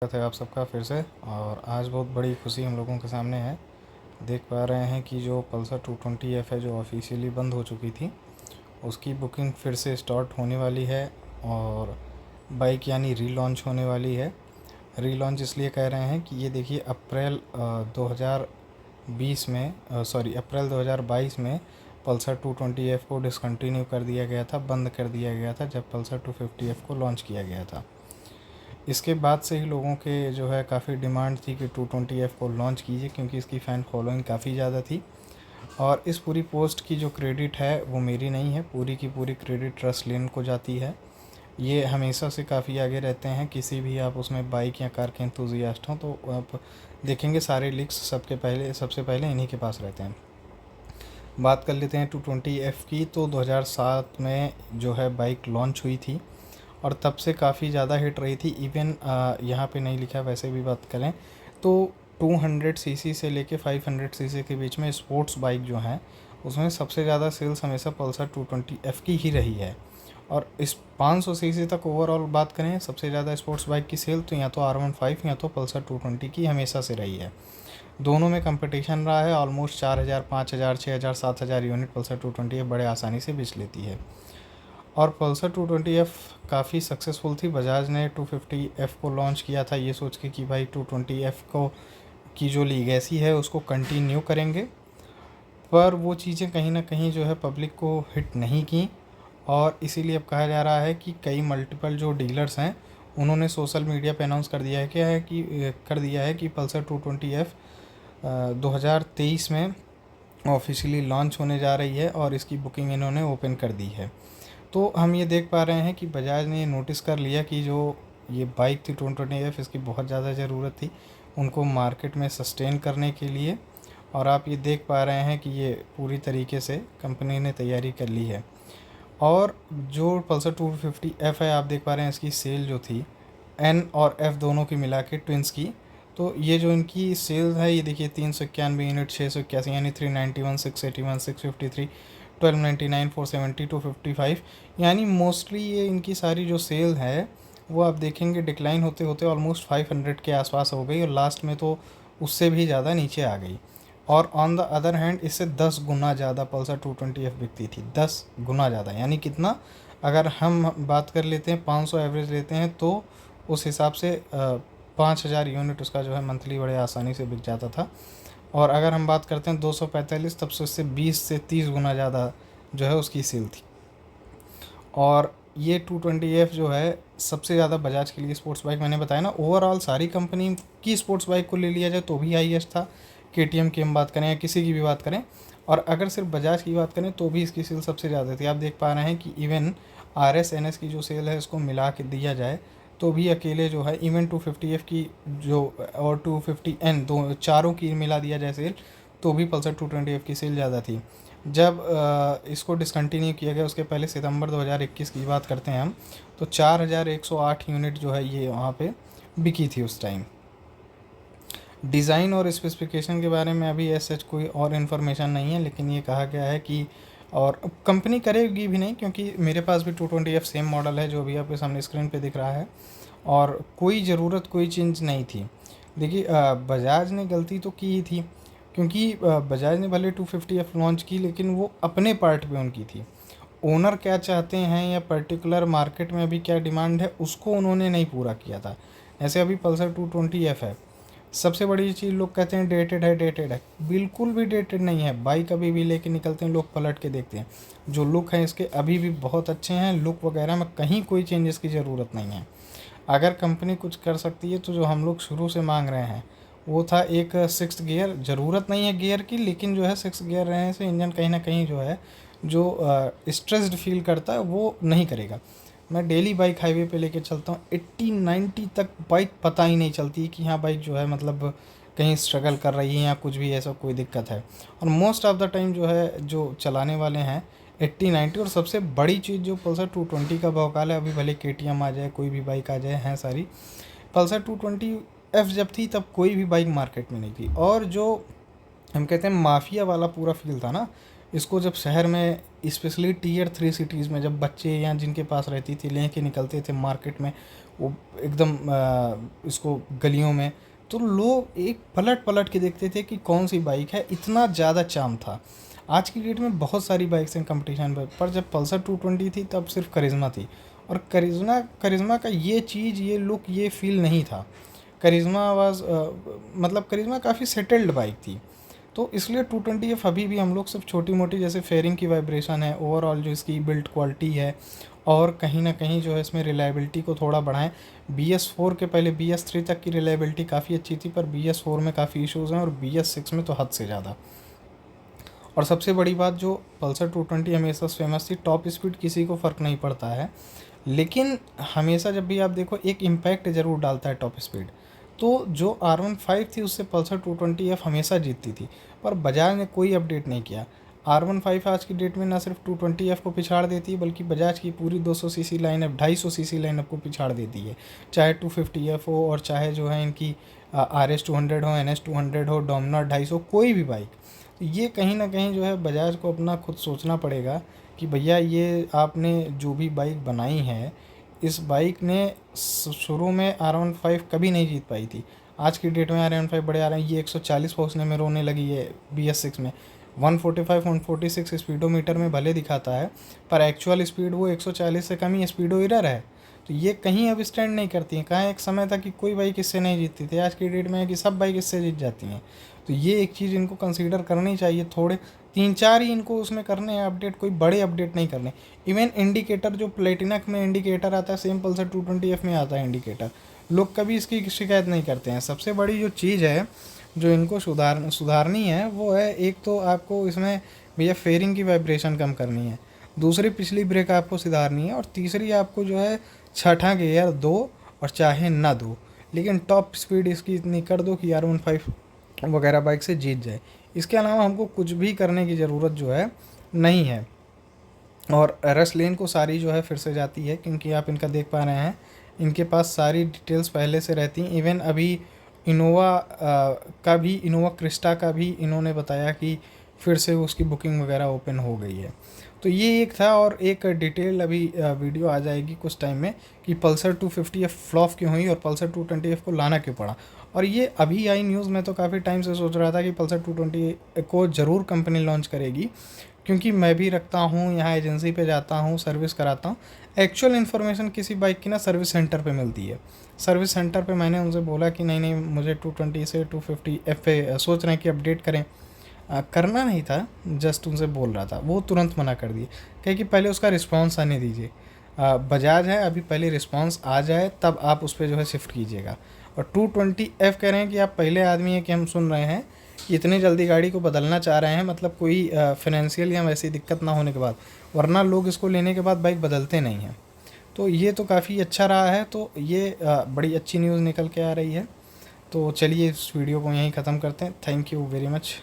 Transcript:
स्वागत है आप सबका फिर से। और आज बहुत बड़ी खुशी हम लोगों के सामने है। देख पा रहे हैं कि जो पल्सर 220F है जो ऑफिशियली बंद हो चुकी थी, उसकी बुकिंग फिर से स्टार्ट होने वाली है और बाइक यानी रीलॉन्च होने वाली है। रीलॉन्च इसलिए कह रहे हैं कि ये देखिए अप्रैल 2020 में अप्रैल 2022 में पल्सर 220F को डिसकंटिन्यू कर दिया गया था, बंद कर दिया गया था जब पल्सर 250F को लॉन्च किया गया था। इसके बाद से ही लोगों के जो है काफ़ी डिमांड थी कि 220F को लॉन्च कीजिए, क्योंकि इसकी फ़ैन फॉलोइंग काफ़ी ज़्यादा थी। और इस पूरी पोस्ट की जो क्रेडिट है वो मेरी नहीं है, पूरी की पूरी क्रेडिट ट्रस्ट लेन को जाती है। ये हमेशा से काफ़ी आगे रहते हैं, किसी भी आप उसमें बाइक या कार के एंथुजियास्ट हों तो आप देखेंगे सारे लीक्स सबसे पहले इन्हीं के पास रहते हैं। बात कर लेते हैं 220F की। तो 2007 में जो है बाइक लॉन्च हुई थी और तब से काफ़ी ज़्यादा हिट रही थी। इवन यहाँ पे नहीं लिखा, वैसे भी बात करें तो 200 सीसी से लेके 500 सीसी के बीच में स्पोर्ट्स बाइक जो हैं उसमें सबसे ज़्यादा सेल्स हमेशा पल्सर 220F की ही रही है। और इस 500 सीसी तक ओवरऑल बात करें सबसे ज़्यादा स्पोर्ट्स बाइक की सेल तो या तो R15 या तो पल्सर 220 की हमेशा से रही है। दोनों में कंपटीशन रहा है। ऑलमोस्ट 4000, 5000, 6000, 7000 यूनिट पल्सर 220F बड़े आसानी से बेच लेती है। और पल्सर 220F काफ़ी सक्सेसफुल थी। बजाज ने 250F को लॉन्च किया था ये सोच के कि भाई 220F को की जो लीगेसी है उसको कंटिन्यू करेंगे, पर वो चीज़ें कहीं ना कहीं जो है पब्लिक को हिट नहीं की। और इसीलिए अब कहा जा रहा है कि कई मल्टीपल जो डीलर्स हैं उन्होंने सोशल मीडिया पे अनाउंस कर दिया है कि पल्सर 220F 2023 में ऑफिशियली लॉन्च होने जा रही है और इसकी बुकिंग इन्होंने ओपन कर दी है। तो हम ये देख पा रहे हैं कि बजाज ने नोटिस कर लिया कि जो ये बाइक थी 220F, इसकी बहुत ज़्यादा ज़रूरत थी उनको मार्केट में सस्टेन करने के लिए। और आप ये देख पा रहे हैं कि ये पूरी तरीके से कंपनी ने तैयारी कर ली है। और जो पल्सर 250F है आप देख पा रहे हैं इसकी सेल जो थी N और F दोनों की मिला के ट्विंस की, तो ये जो इनकी सेल्स है ये देखिए 391 यूनिट, 681 यानी 391, 681, 653, 1299, 470, 255, यानी मोस्टली ये इनकी सारी जो सेल है वो आप देखेंगे डिक्लाइन होते होते ऑलमोस्ट 500 के आसपास हो गई और लास्ट में तो उससे भी ज़्यादा नीचे आ गई। और ऑन द अदर हैंड इससे 10 गुना ज़्यादा पल्सर 220F बिकती थी, 10 गुना ज़्यादा। यानी कितना, अगर हम बात कर लेते हैं 500 एवरेज लेते हैं तो उस हिसाब से 5000 यूनिट उसका जो है मंथली बड़े आसानी से बिक जाता था। और अगर हम बात करते हैं 245, तब से उससे 20 से 30 गुना ज़्यादा जो है उसकी सेल थी। और ये 220F जो है सबसे ज़्यादा बजाज के लिए स्पोर्ट्स बाइक, मैंने बताया ना, ओवरऑल सारी कंपनी की स्पोर्ट्स बाइक को ले लिया जाए तो भी हाईएस्ट था। KTM की हम बात करें या किसी की भी बात करें, और अगर सिर्फ बजाज की बात करें तो भी इसकी सेल सबसे ज़्यादा थी। आप देख पा रहे हैं कि इवन RS NS की जो सेल है इसको मिला के दिया जाए तो भी अकेले जो है इवन 250F की जो और 250N दो चारों की मिला दिया जाए सेल तो भी पल्सर 220F की सेल ज़्यादा थी। जब इसको डिसकंटिन्यू किया गया उसके पहले सितंबर 2021 की बात करते हैं हम, तो 4108 यूनिट जो है ये वहाँ पे बिकी थी उस टाइम। डिज़ाइन और स्पेसिफिकेशन के बारे में अभी ऐसा कोई और इन्फॉर्मेशन नहीं है, लेकिन ये कहा गया है कि और कंपनी करेगी भी नहीं, क्योंकि मेरे पास भी 220F सेम मॉडल है जो अभी आपके सामने स्क्रीन पे दिख रहा है और कोई चेंज नहीं थी। देखिए बजाज ने गलती तो की ही थी, क्योंकि बजाज ने भले 250F लॉन्च की लेकिन वो अपने पार्ट पे उनकी थी। ओनर क्या चाहते हैं या पर्टिकुलर मार्केट में अभी क्या डिमांड है उसको उन्होंने नहीं पूरा किया था। ऐसे अभी पल्सर 220F है, सबसे बड़ी चीज़ लोग कहते हैं डेटेड है, बिल्कुल भी डेटेड नहीं है। बाइक अभी भी लेके निकलते हैं लोग पलट के देखते हैं, जो लुक है इसके अभी भी बहुत अच्छे हैं। लुक वगैरह में कहीं कोई चेंजेस की ज़रूरत नहीं है। अगर कंपनी कुछ कर सकती है तो जो हम लोग शुरू से मांग रहे हैं वो था एक 6th गियर। ज़रूरत नहीं है गियर की, लेकिन जो है 6 गियर रहने से इंजन कहीं ना कहीं जो है जो स्ट्रेस्ड फील करता है वो नहीं करेगा। मैं डेली बाइक हाईवे पे लेके चलता हूँ, 80-90 तक बाइक पता ही नहीं चलती कि हाँ बाइक जो है मतलब कहीं स्ट्रगल कर रही है या कुछ भी ऐसा कोई दिक्कत है। और मोस्ट ऑफ द टाइम जो है जो चलाने वाले हैं 80-90। और सबसे बड़ी चीज़ जो पल्सर 220 का भौकाल है, अभी भले KTM आ जाए कोई भी बाइक आ जाए, हैं सारी, पल्सर 220F जब थी तब कोई भी बाइक मार्केट में नहीं थी। और जो हम कहते हैं माफिया वाला पूरा फील था ना, इसको जब शहर में स्पेशली Tier 3 सिटीज़ में जब बच्चे या जिनके पास रहती थी लेके निकलते थे मार्केट में, वो एकदम इसको गलियों में, तो लोग एक पलट पलट के देखते थे कि कौन सी बाइक है, इतना ज़्यादा चार्म था। आज की डेट में बहुत सारी बाइक्स हैं कंपटीशन पर जब पल्सर 220 थी तब सिर्फ करिश्मा थी, और करिश्मा का ये चीज़, ये लुक, ये फील नहीं था। करिश्मा वाज मतलब करिश्मा काफ़ी सेटल्ड बाइक थी, तो इसलिए 220F अभी भी हम लोग सिर्फ छोटी मोटी जैसे फेयरिंग की वाइब्रेशन है, ओवरऑल जो इसकी बिल्ड क्वालिटी है, और कहीं ना कहीं जो है इसमें रिलायबिलिटी को थोड़ा बढ़ाएं। BS4 के पहले BS3 तक की रिलायबिलिटी काफ़ी अच्छी थी, पर BS4 में काफ़ी इश्यूज़ हैं और BS6 में तो हद से ज़्यादा। और सबसे बड़ी बात, जो पल्सर 220 हमेशा फेमस थी, टॉप स्पीड किसी को फ़र्क नहीं पड़ता है, लेकिन हमेशा जब भी आप देखो एक इम्पैक्ट ज़रूर डालता है टॉप स्पीड। तो जो R15 थी उससे पल्सर 220F हमेशा जीतती थी, पर बजाज ने कोई अपडेट नहीं किया। R15 आज की डेट में ना सिर्फ 220F को पिछाड़ देती है, बल्कि बजाज की पूरी 200 सीसी लाइनअप, 250 सीसी लाइनअप को पिछाड़ देती है। चाहे 250F हो, और चाहे जो है इनकी RS200 हो, NS200 हो, डोमिनार 250, कोई भी बाइक। ये कहीं ना कहीं जो है बजाज को अपना खुद सोचना पड़ेगा कि भैया ये आपने जो भी बाइक बनाई है, इस बाइक ने शुरू में R15 कभी नहीं जीत पाई थी। आज की डेट में R15 बड़े आ रहे हैं, ये 140 पहुँचने में रोने लगी है BS6 में। 145 146 स्पीडोमीटर में भले दिखाता है, पर एक्चुअल स्पीड वो 140 से कम ही स्पीडो एरर है। तो ये कहीं अब स्टैंड नहीं करती हैं। कहाँ एक समय था कि कोई बाइक इससे नहीं जीतती थी, आज की डेट में है कि सब बाइक इससे जीत जाती हैं। तो ये एक चीज़ इनको कंसीडर करनी चाहिए। थोड़े 3-4 ही इनको उसमें करने हैं अपडेट, कोई बड़े अपडेट नहीं करने। इवन इंडिकेटर जो प्लेटिनक में इंडिकेटर आता है, सेम पल्सर 220F में आता है इंडिकेटर, लोग कभी इसकी शिकायत नहीं करते हैं। सबसे बड़ी जो चीज़ है जो इनको सुधारनी है वो है, एक तो आपको इसमें भैया फेयरिंग की वाइब्रेशन कम करनी है, दूसरी पिछली ब्रेक आपको सुधारनी है, और तीसरी आपको जो है छठा गियर दो, और चाहे ना दो, लेकिन टॉप स्पीड इसकी इतनी कर दो कि R15 वगैरह बाइक से जीत जाए। इसके अलावा हमको कुछ भी करने की ज़रूरत जो है नहीं है। और रश लेन को सारी जो है फिर से जाती है, क्योंकि आप इनका देख पा रहे हैं इनके पास सारी डिटेल्स पहले से रहती हैं। इवन अभी इनोवा का भी, इनोवा क्रिस्टा का भी इन्होंने बताया कि फिर से उसकी बुकिंग वगैरह ओपन हो गई है। तो ये एक था, और एक डिटेल अभी वीडियो आ जाएगी कुछ टाइम में कि पल्सर 250F फ्लॉप क्यों हुई और पल्सर 220F को लाना क्यों पड़ा। और ये अभी आई न्यूज़, में तो काफ़ी टाइम से सोच रहा था कि पल्सर 220 को ज़रूर कंपनी लॉन्च करेगी, क्योंकि मैं भी रखता हूँ, यहाँ एजेंसी पे जाता हूँ, सर्विस कराता हूँ। एक्चुअल इन्फॉर्मेशन किसी बाइक की ना सर्विस सेंटर पे मिलती है। सर्विस सेंटर पे मैंने उनसे बोला कि नहीं नहीं, मुझे 220 से 250F पे सोच रहे हैं कि अपडेट करें। करना नहीं था, जस्ट उनसे बोल रहा था, वो तुरंत मना कर दिए, कहे कि पहले उसका रिस्पांस आने दीजिए। बजाज है, अभी पहले रिस्पांस आ जाए तब आप उस पर जो है शिफ्ट कीजिएगा। और 220F कह रहे हैं कि आप पहले आदमी हैं कि हम सुन रहे हैं कि इतनी जल्दी गाड़ी को बदलना चाह रहे हैं, मतलब कोई फाइनेंशियल या वैसी दिक्कत ना होने के बाद, वरना लोग इसको लेने के बाद बाइक बदलते नहीं हैं। तो ये तो काफ़ी अच्छा रहा है, तो ये बड़ी अच्छी न्यूज़ निकल के आ रही है। तो चलिए इस वीडियो को यहीं ख़त्म करते हैं। Thank you very much.